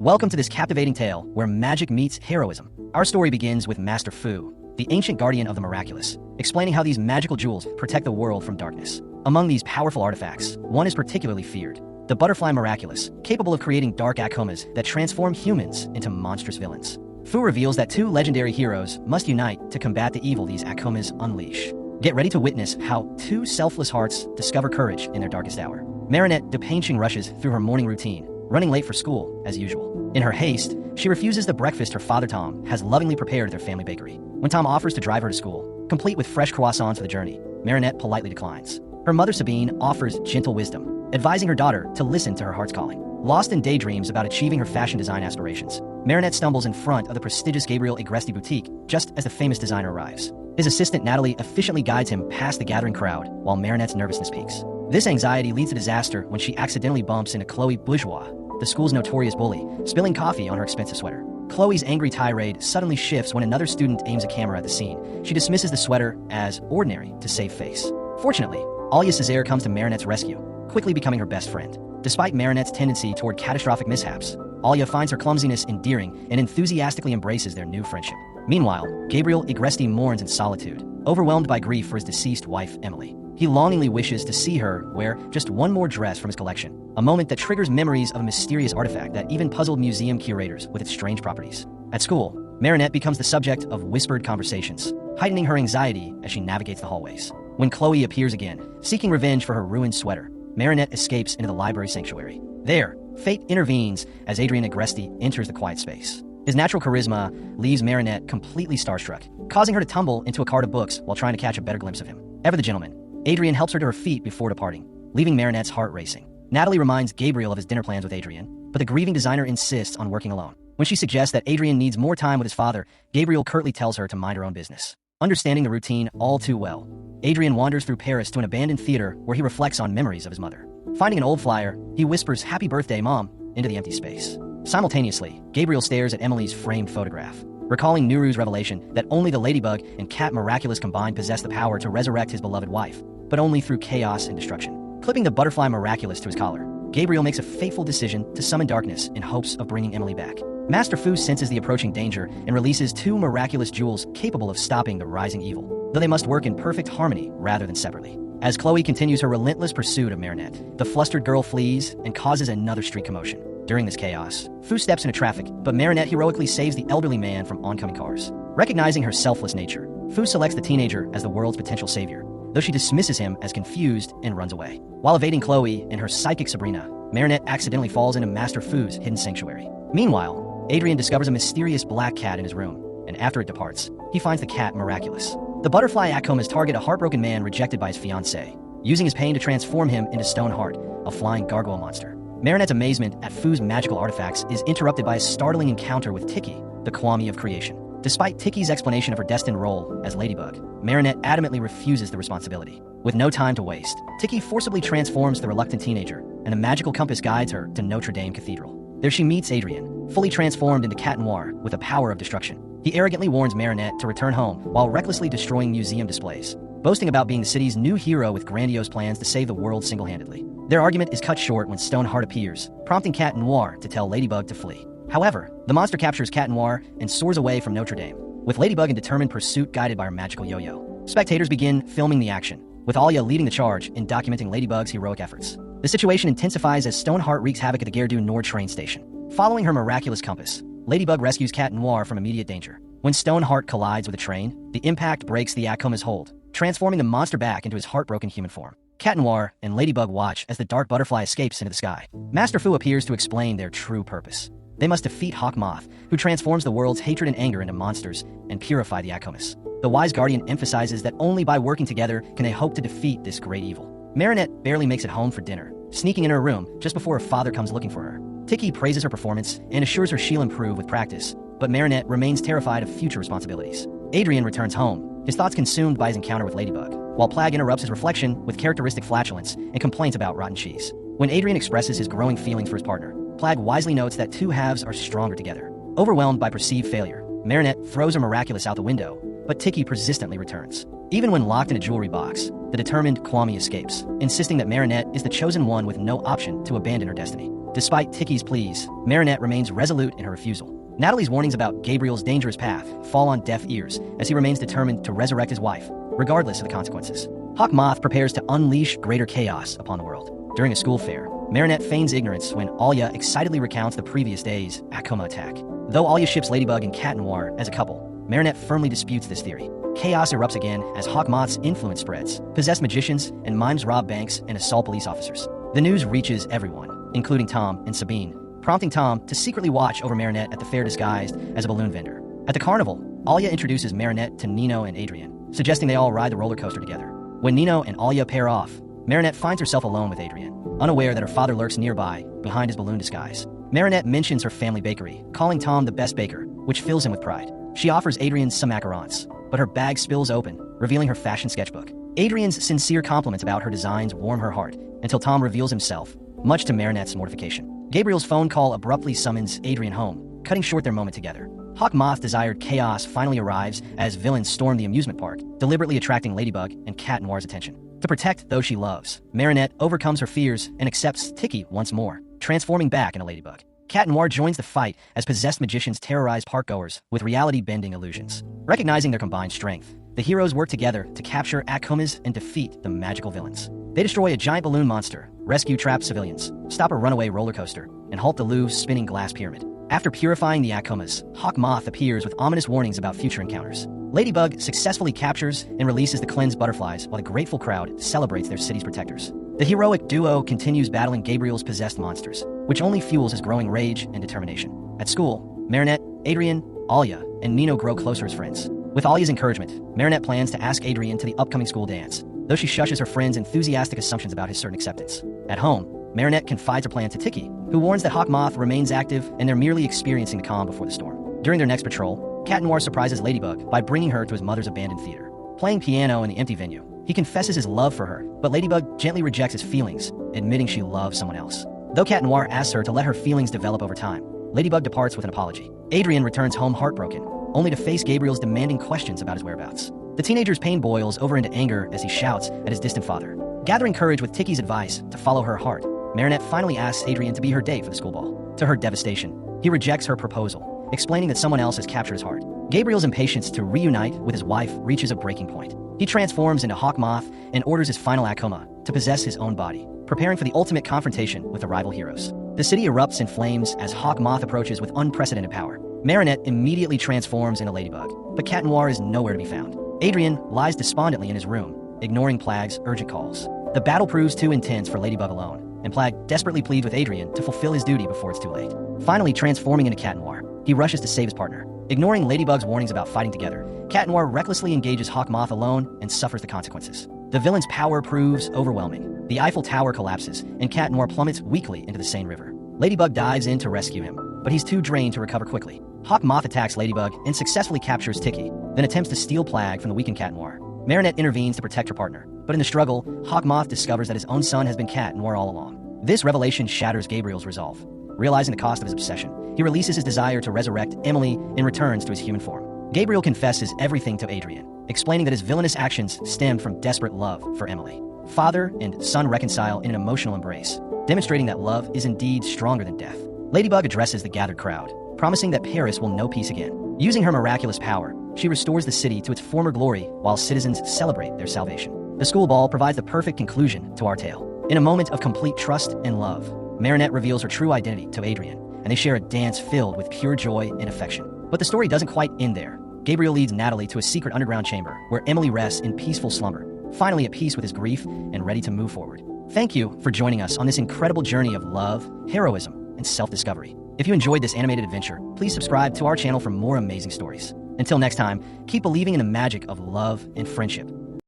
Welcome to this captivating tale where magic meets heroism. Our story begins with Master Fu, the ancient guardian of the miraculous, explaining how these magical jewels protect the world from darkness. Among these powerful artifacts, one is particularly feared: the butterfly Miraculous, capable of creating dark acomas that transform humans into monstrous villains. Fu reveals that two legendary heroes must unite to combat the evil these acomas unleash. Get ready to witness how two selfless hearts discover courage in their darkest hour. Marinette de Painting rushes through her morning routine, running late for school, as usual. In her haste, she refuses the breakfast her father Tom has lovingly prepared at their family bakery. When Tom offers to drive her to school, complete with fresh croissants for the journey, Marinette politely declines. Her mother Sabine offers gentle wisdom, advising her daughter to listen to her heart's calling. Lost in daydreams about achieving her fashion design aspirations, Marinette stumbles in front of the prestigious Gabriel Agresti boutique just as the famous designer arrives. His assistant Natalie efficiently guides him past the gathering crowd while Marinette's nervousness peaks. This anxiety leads to disaster when she accidentally bumps into Chloe Bourgeois, the school's notorious bully, spilling coffee on her expensive sweater. Chloe's angry tirade suddenly shifts when another student aims a camera at the scene. She dismisses the sweater as ordinary to save face. Fortunately, Alia Césaire comes to Marinette's rescue, quickly becoming her best friend. Despite Marinette's tendency toward catastrophic mishaps, Alia finds her clumsiness endearing and enthusiastically embraces their new friendship. Meanwhile, Gabriel Agresti mourns in solitude, overwhelmed by grief for his deceased wife, Emily. He longingly wishes to see her wear just one more dress from his collection, a moment that triggers memories of a mysterious artifact that even puzzled museum curators with its strange properties. At school, Marinette becomes the subject of whispered conversations, heightening her anxiety as she navigates the hallways. When Chloe appears again, seeking revenge for her ruined sweater, Marinette escapes into the library sanctuary. There, fate intervenes as Adrien Agresti enters the quiet space. His natural charisma leaves Marinette completely starstruck, causing her to tumble into a cart of books while trying to catch a better glimpse of him. Ever the gentleman, Adrien helps her to her feet before departing, leaving Marinette's heart racing. Natalie reminds Gabriel of his dinner plans with Adrien, but the grieving designer insists on working alone. When she suggests that Adrien needs more time with his father, Gabriel curtly tells her to mind her own business. Understanding the routine all too well, Adrien wanders through Paris to an abandoned theater where he reflects on memories of his mother. Finding an old flyer, he whispers "Happy birthday, Mom" into the empty space. Simultaneously, Gabriel stares at Emily's framed photograph, recalling Nuru's revelation that only the Ladybug and Cat Miraculous combined possess the power to resurrect his beloved wife, but only through chaos and destruction. Clipping the butterfly Miraculous to his collar, Gabriel makes a fateful decision to summon darkness in hopes of bringing Emily back. Master Fu senses the approaching danger and releases two miraculous jewels capable of stopping the rising evil, though they must work in perfect harmony rather than separately. As Chloe continues her relentless pursuit of Marinette, the flustered girl flees and causes another street commotion. During this chaos, Fu steps into traffic, but Marinette heroically saves the elderly man from oncoming cars. Recognizing her selfless nature, Fu selects the teenager as the world's potential savior, though she dismisses him as confused and runs away. While evading Chloe and her psychic Sabrina, Marinette accidentally falls into Master Fu's hidden sanctuary. Meanwhile, Adrien discovers a mysterious black cat in his room, and after it departs, he finds the cat Miraculous. The butterfly acomas target a heartbroken man rejected by his fiancée, using his pain to transform him into Stoneheart, a flying gargoyle monster. Marinette's amazement at Fu's magical artifacts is interrupted by a startling encounter with Tiki, the Kwami of creation. Despite Tiki's explanation of her destined role as Ladybug, Marinette adamantly refuses the responsibility. With no time to waste, Tiki forcibly transforms the reluctant teenager, and a magical compass guides her to Notre Dame Cathedral. There she meets Adrien, fully transformed into Cat Noir with the power of destruction. He arrogantly warns Marinette to return home while recklessly destroying museum displays, boasting about being the city's new hero with grandiose plans to save the world single-handedly. Their argument is cut short when Stoneheart appears, prompting Cat Noir to tell Ladybug to flee. However, the monster captures Cat Noir and soars away from Notre Dame, with Ladybug in determined pursuit guided by her magical yo-yo. Spectators begin filming the action, with Alia leading the charge in documenting Ladybug's heroic efforts. The situation intensifies as Stoneheart wreaks havoc at the Gare du Nord train station. Following her miraculous compass, Ladybug rescues Cat Noir from immediate danger. When Stoneheart collides with a train, the impact breaks the acoma's hold, transforming the monster back into his heartbroken human form. Cat Noir and Ladybug watch as the dark butterfly escapes into the sky. Master Fu appears to explain their true purpose. They must defeat Hawk Moth, who transforms the world's hatred and anger into monsters, and purify the acomas. The wise guardian emphasizes that only by working together can they hope to defeat this great evil. Marinette barely makes it home for dinner, sneaking in her room just before her father comes looking for her. Tiki praises her performance and assures her she'll improve with practice, but Marinette remains terrified of future responsibilities. Adrien returns home, his thoughts consumed by his encounter with Ladybug, while Plagg interrupts his reflection with characteristic flatulence and complaints about rotten cheese. When Adrien expresses his growing feelings for his partner, Plagg wisely notes that two halves are stronger together. Overwhelmed by perceived failure, Marinette throws her Miraculous out the window, but Tiki persistently returns. Even when locked in a jewelry box, the determined Kwami escapes, insisting that Marinette is the chosen one with no option to abandon her destiny. Despite Ticky's pleas, Marinette remains resolute in her refusal. Natalie's warnings about Gabriel's dangerous path fall on deaf ears as he remains determined to resurrect his wife, regardless of the consequences. Hawkmoth prepares to unleash greater chaos upon the world. During a school fair, Marinette feigns ignorance when Alia excitedly recounts the previous day's Akuma attack. Though Alia ships Ladybug and Cat Noir as a couple, Marinette firmly disputes this theory. Chaos erupts again as Hawkmoth's influence spreads. Possessed magicians and mimes rob banks and assault police officers. The news reaches everyone, including Tom and Sabine, prompting Tom to secretly watch over Marinette at the fair disguised as a balloon vendor. At the carnival, Alia introduces Marinette to Nino and Adrien, suggesting they all ride the roller coaster together. When Nino and Alia pair off, Marinette finds herself alone with Adrien, unaware that her father lurks nearby behind his balloon disguise. Marinette mentions her family bakery, calling Tom the best baker, which fills him with pride. She offers Adrien some macarons, but her bag spills open, revealing her fashion sketchbook. Adrien's sincere compliments about her designs warm her heart, until Tom reveals himself, much to Marinette's mortification. Gabriel's phone call abruptly summons Adrien home, cutting short their moment together. Hawkmoth-desired chaos finally arrives as villains storm the amusement park, deliberately attracting Ladybug and Cat Noir's attention. To protect those she loves, Marinette overcomes her fears and accepts Ticky once more, transforming back into Ladybug. Cat Noir joins the fight as possessed magicians terrorize parkgoers with reality-bending illusions. Recognizing their combined strength, the heroes work together to capture Akumas and defeat the magical villains. They destroy a giant balloon monster, rescue trapped civilians, stop a runaway roller coaster, and halt the Louvre's spinning glass pyramid. After purifying the Akumas, Hawkmoth appears with ominous warnings about future encounters. Ladybug successfully captures and releases the cleansed butterflies while the grateful crowd celebrates their city's protectors. The heroic duo continues battling Gabriel's possessed monsters, which only fuels his growing rage and determination. At school, Marinette, Adrien, Alia, and Nino grow closer as friends. With Alia's encouragement, Marinette plans to ask Adrien to the upcoming school dance, though she shushes her friend's enthusiastic assumptions about his certain acceptance. At home, Marinette confides her plan to Ticky, who warns that Hawkmoth remains active and they're merely experiencing the calm before the storm. During their next patrol, Cat Noir surprises Ladybug by bringing her to his mother's abandoned theater. Playing piano in the empty venue, he confesses his love for her, but Ladybug gently rejects his feelings, admitting she loves someone else. Though Cat Noir asks her to let her feelings develop over time, Ladybug departs with an apology. Adrien returns home heartbroken, only to face Gabriel's demanding questions about his whereabouts. The teenager's pain boils over into anger as he shouts at his distant father. Gathering courage with Ticky's advice to follow her heart, Marinette finally asks Adrien to be her date for the school ball. To her devastation, he rejects her proposal, explaining that someone else has captured his heart. Gabriel's impatience to reunite with his wife reaches a breaking point. He transforms into Hawkmoth and orders his final Akuma to possess his own body, preparing for the ultimate confrontation with the rival heroes. The city erupts in flames as Hawkmoth approaches with unprecedented power. Marinette immediately transforms into Ladybug, but Cat Noir is nowhere to be found. Adrien lies despondently in his room, ignoring Plag's urgent calls. The battle proves too intense for Ladybug alone, and Plag desperately pleads with Adrien to fulfill his duty before it's too late. Finally transforming into Cat Noir, he rushes to save his partner. Ignoring Ladybug's warnings about fighting together, Cat Noir recklessly engages Hawkmoth alone and suffers the consequences. The villain's power proves overwhelming. The Eiffel Tower collapses, and Cat Noir plummets weakly into the Seine River. Ladybug dives in to rescue him, but he's too drained to recover quickly. Hawkmoth attacks Ladybug and successfully captures Ticky, then attempts to steal Plag from the weakened Cat Noir. Marinette intervenes to protect her partner, but in the struggle, Hawkmoth discovers that his own son has been Cat Noir all along. This revelation shatters Gabriel's resolve. Realizing the cost of his obsession, he releases his desire to resurrect Emily and returns to his human form. Gabriel confesses everything to Adrien, explaining that his villainous actions stemmed from desperate love for Emily. Father and son reconcile in an emotional embrace, demonstrating that love is indeed stronger than death. Ladybug addresses the gathered crowd, promising that Paris will know peace again. Using her miraculous power, she restores the city to its former glory while citizens celebrate their salvation. The school ball provides the perfect conclusion to our tale. In a moment of complete trust and love, Marinette reveals her true identity to Adrien, and they share a dance filled with pure joy and affection. But the story doesn't quite end there. Gabriel leads Natalie to a secret underground chamber where Emily rests in peaceful slumber, finally at peace with his grief and ready to move forward. Thank you for joining us on this incredible journey of love, heroism, and self-discovery. If you enjoyed this animated adventure, please subscribe to our channel for more amazing stories. Until next time, keep believing in the magic of love and friendship.